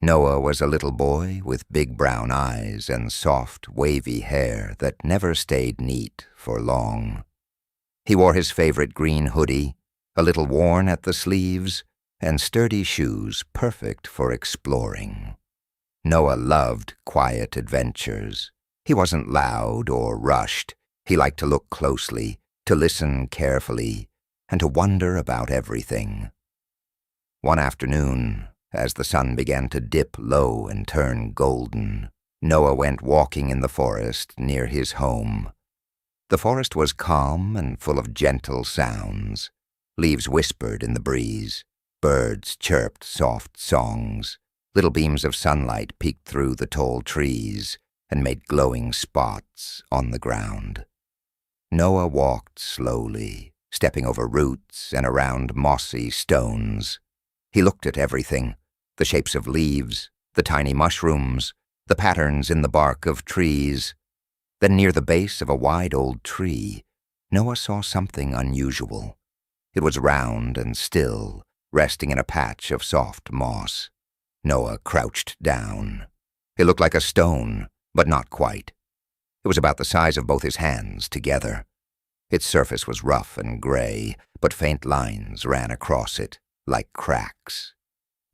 Noah was a little boy with big brown eyes and soft, wavy hair that never stayed neat for long. He wore his favorite green hoodie, a little worn at the sleeves, and sturdy shoes perfect for exploring. Noah loved quiet adventures. He wasn't loud or rushed. He liked to look closely, to listen carefully, and to wonder about everything. One afternoon, as the sun began to dip low and turn golden, Noah went walking in the forest near his home. The forest was calm and full of gentle sounds. Leaves whispered in the breeze. Birds chirped soft songs. Little beams of sunlight peeked through the tall trees and made glowing spots on the ground. Noah walked slowly, stepping over roots and around mossy stones. He looked at everything, the shapes of leaves, the tiny mushrooms, the patterns in the bark of trees. Then near the base of a wide old tree, Noah saw something unusual. It was round and still, resting in a patch of soft moss. Noah crouched down. It looked like a stone, but not quite. It was about the size of both his hands together. Its surface was rough and gray, but faint lines ran across it, like cracks.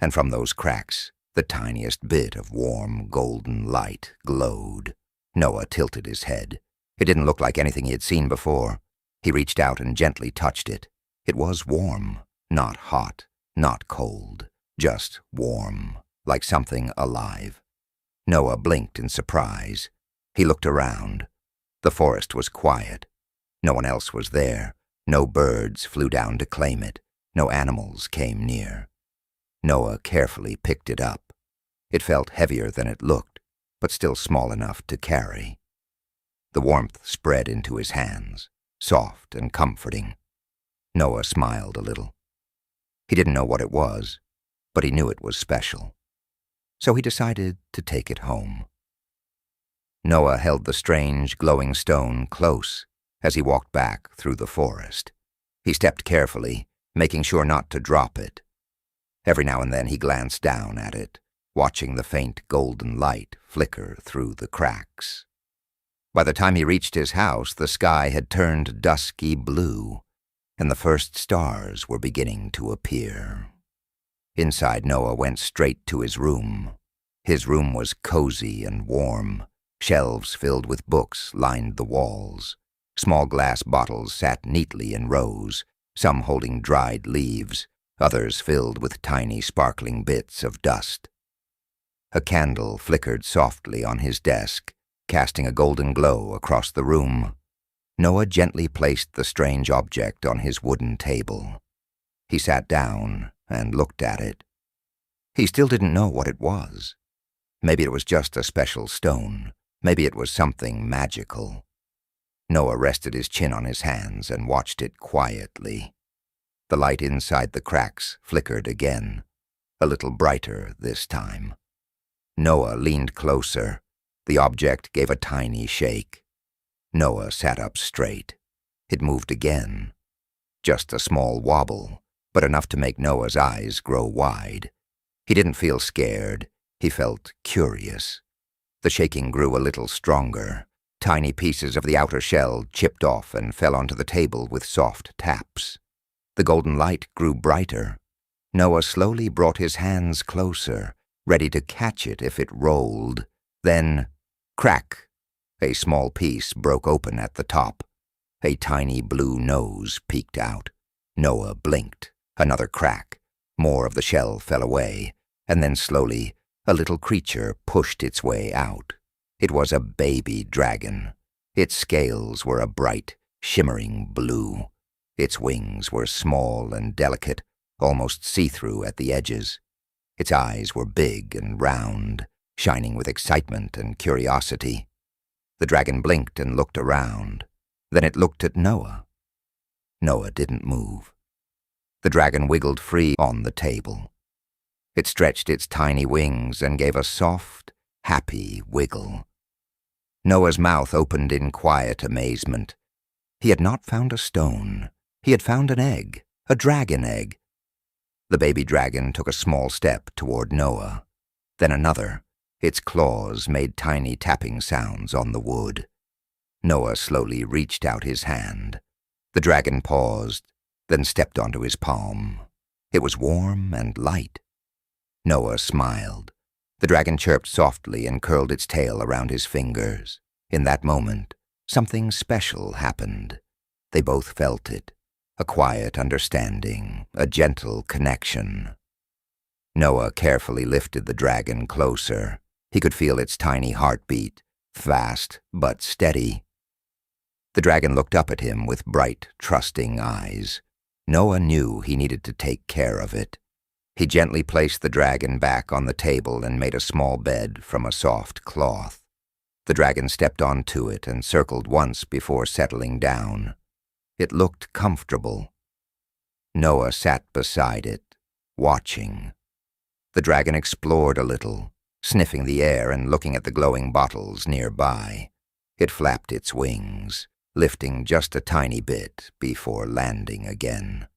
And from those cracks, the tiniest bit of warm, golden light glowed. Noah tilted his head. It didn't look like anything he had seen before. He reached out and gently touched it. It was warm, not hot, not cold, just warm, like something alive. Noah blinked in surprise. He looked around. The forest was quiet. No one else was there. No birds flew down to claim it. No animals came near. Noah carefully picked it up. It felt heavier than it looked, but still small enough to carry. The warmth spread into his hands, soft and comforting. Noah smiled a little. He didn't know what it was, but he knew it was special. So he decided to take it home. Noah held the strange, glowing stone close as he walked back through the forest. He stepped carefully, making sure not to drop it. Every now and then he glanced down at it, watching the faint golden light flicker through the cracks. By the time he reached his house, the sky had turned dusky blue, and the first stars were beginning to appear. Inside, Noah went straight to his room. His room was cozy and warm. Shelves filled with books lined the walls. Small glass bottles sat neatly in rows, some holding dried leaves, others filled with tiny sparkling bits of dust. A candle flickered softly on his desk, casting a golden glow across the room. Noah gently placed the strange object on his wooden table. He sat down and looked at it. He still didn't know what it was. Maybe it was just a special stone. Maybe it was something magical. Noah rested his chin on his hands and watched it quietly. The light inside the cracks flickered again, a little brighter this time. Noah leaned closer. The object gave a tiny shake. Noah sat up straight. It moved again. Just a small wobble, but enough to make Noah's eyes grow wide. He didn't feel scared. He felt curious. The shaking grew a little stronger. Tiny pieces of the outer shell chipped off and fell onto the table with soft taps. The golden light grew brighter. Noah slowly brought his hands closer, ready to catch it if it rolled. Then, crack! A small piece broke open at the top. A tiny blue nose peeked out. Noah blinked. Another crack. More of the shell fell away, and then slowly, a little creature pushed its way out. It was a baby dragon. Its scales were a bright, shimmering blue. Its wings were small and delicate, almost see-through at the edges. Its eyes were big and round, shining with excitement and curiosity. The dragon blinked and looked around. Then it looked at Noah. Noah didn't move. The dragon wiggled free on the table. It stretched its tiny wings and gave a soft, happy wiggle. Noah's mouth opened in quiet amazement. He had not found a stone. He had found an egg, a dragon egg. The baby dragon took a small step toward Noah. Then another. Its claws made tiny tapping sounds on the wood. Noah slowly reached out his hand. The dragon paused, then stepped onto his palm. It was warm and light. Noah smiled. The dragon chirped softly and curled its tail around his fingers. In that moment, something special happened. They both felt it. A quiet understanding, a gentle connection. Noah carefully lifted the dragon closer. He could feel its tiny heartbeat, fast but steady. The dragon looked up at him with bright, trusting eyes. Noah knew he needed to take care of it. He gently placed the dragon back on the table and made a small bed from a soft cloth. The dragon stepped onto it and circled once before settling down. It looked comfortable. Noah sat beside it, watching. The dragon explored a little, sniffing the air and looking at the glowing bottles nearby. It flapped its wings, lifting just a tiny bit before landing again.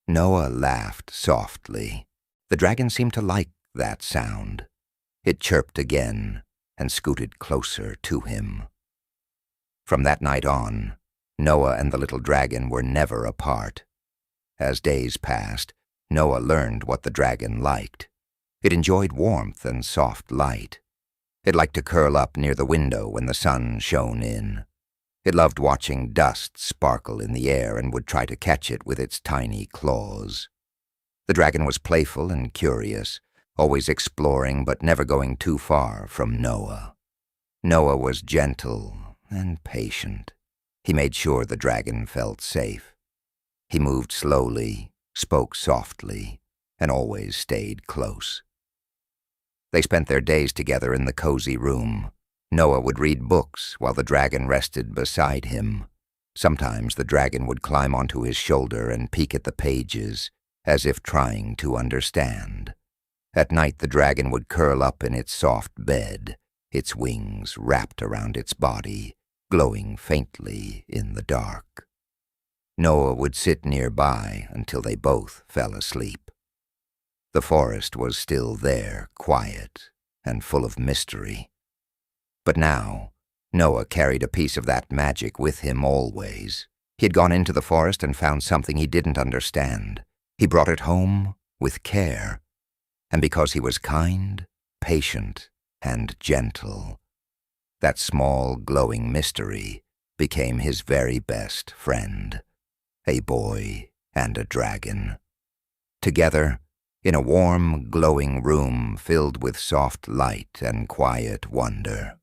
Noah laughed softly. The dragon seemed to like that sound. It chirped again and scooted closer to him. From that night on, Noah and the little dragon were never apart. As days passed, Noah learned what the dragon liked. It enjoyed warmth and soft light. It liked to curl up near the window when the sun shone in. It loved watching dust sparkle in the air and would try to catch it with its tiny claws. The dragon was playful and curious, always exploring but never going too far from Noah. Noah was gentle and patient. He made sure the dragon felt safe. He moved slowly, spoke softly, and always stayed close. They spent their days together in the cozy room. Noah would read books while the dragon rested beside him. Sometimes the dragon would climb onto his shoulder and peek at the pages, as if trying to understand. At night the dragon would curl up in its soft bed, its wings wrapped around its body, glowing faintly in the dark. Noah would sit nearby until they both fell asleep. The forest was still there, quiet and full of mystery. But now, Noah carried a piece of that magic with him always. He had gone into the forest and found something he didn't understand. He brought it home with care. And because he was kind, patient, and gentle, that small, glowing mystery became his very best friend, a boy and a dragon. Together, in a warm, glowing room filled with soft light and quiet wonder.